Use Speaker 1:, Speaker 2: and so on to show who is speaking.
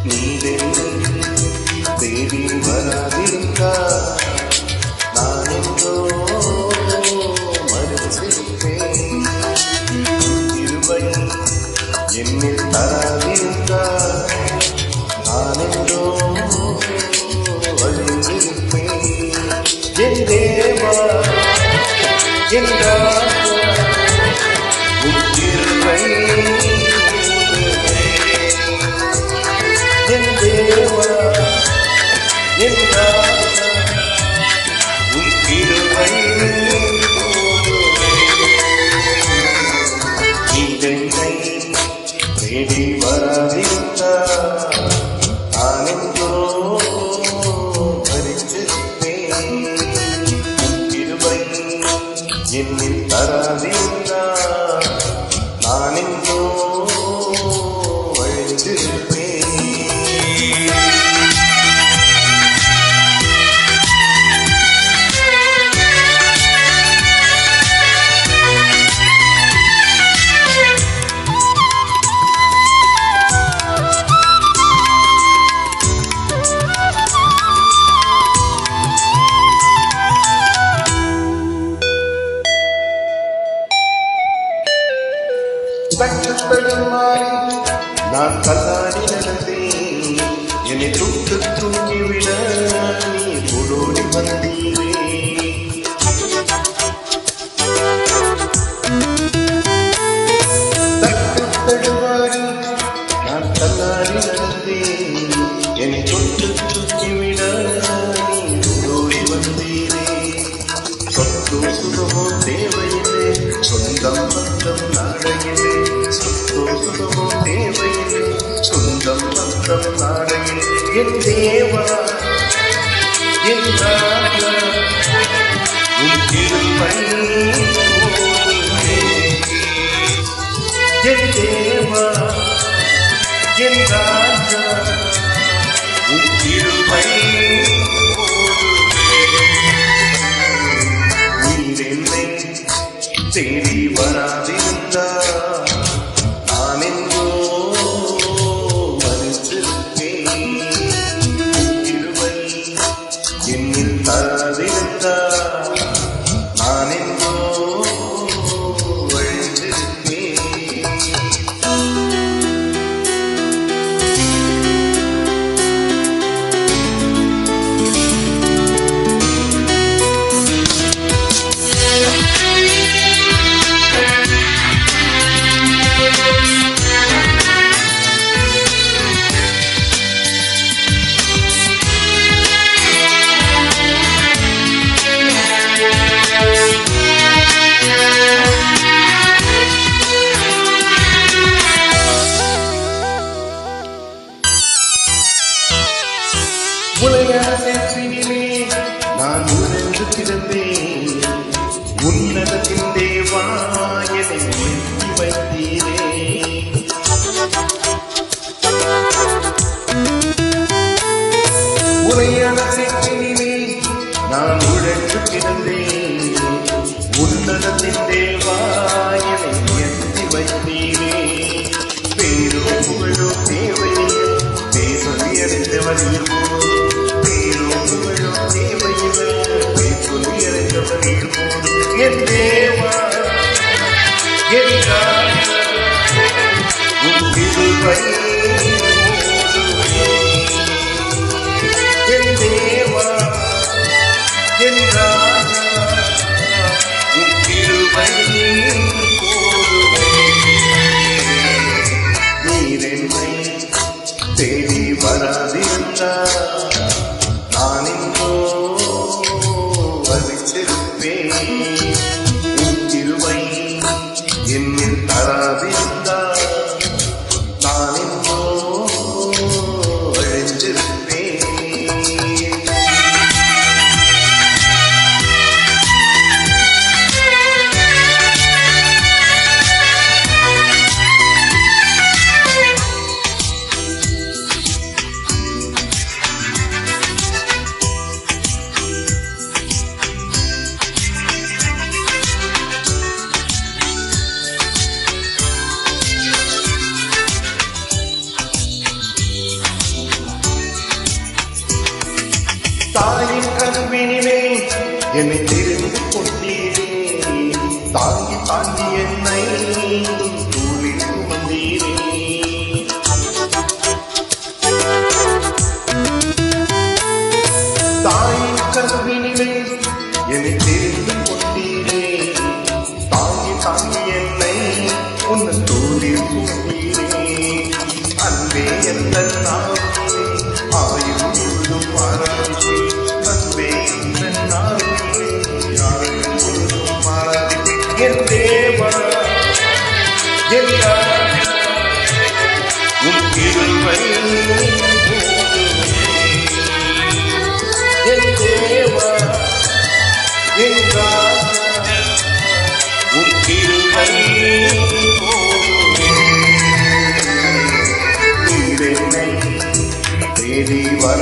Speaker 1: நீதென்னை தேடி வராதிருந்தா நான் என்றோ மறுத்திருப்பேன். இருவை என்னில் தராதிருந்தா நான் என்றோ வழிந்திருப்பேன். என் தேவா என் ராஜா உன் கிருபை என் தேவா என் ராஜா உன் கிருபை நீதென்னை தேடி வராதிருந்தால் நான் என்றோ மரித்திருப்பேன். உன் கிருபை என்னில் தராதிருந்தால் நான் என்றோ வழிந்திருப்பேன். தட்டுத்தடுமாறி நான் தள்ளாடி நடந்தேன். என்னை தொட்டு தூங்கிவிட நீ ஓடோடி வந்தீரே. தட்டுத்தடுமாறி நான் தள்ளாடி நடந்தேன். என்னை தொட்டு தூங்கிவிட நீ ஓடோடி வந்தீரே. சொத்து சுகமோ தேவையில்லை, சொந்தம் பந்தம் நாடையிலே. சொத்தோ சுகமோ தேவையில்லை, சொந்தம் பந்தம் நாடையிலே. என் தேவா என் ராஜா உன் கிருபை என் தேவா என் ராஜா உன் கிருபை நீதென்னை தேடி வராதிருந்தால் நான் என்றோ மரித்திருப்பேன். கிருபை என்னில் தராதிருந்தால் நான் என்றோ வழிந்திருப்பேன். உலகான சேர்ப்பினிலே நான் உணர்ந்து கிடந்தேன். உன்னதத்தின் தேவா என்னை உயர்த்தி வைத்தீரே. உலகான சேர்ப்பினிலே நான் உணர்ந்து கிடந்தேன். உன்னதத்தின் தேவா என்னை உயர்த்தி வைத்தீரே. பேரோ புகழோ தேவையில்லை, பேசொலி அடைந்தவர் இருப்போம். என் தேவா என் ராஜா உன் கிருபை என் தேவா என் ராஜா உன் கிருபை என்னை தெரிந்து கொண்டீரே, தாங்கி தாங்கி என்னை தூளில் சுமந்தீரே. தாயின் கருவினிலே என்னை தெரிந்து கொண்டீரே, தாங்கி தாங்கி என்னை உன் தூளில் சுமந்தீரே. அன்பே எந்த நாவிலே ஆயுள் முழுதும் ஆராய்ச்சி, அன்பே எந்த நாவிலே ஆயுள் முழுதும் ஆராய்ச்சி. என் தேவா என் ராஜா, உன் கிருபை என் தேவா என் ராஜா, உன் கிருபை தேடி வர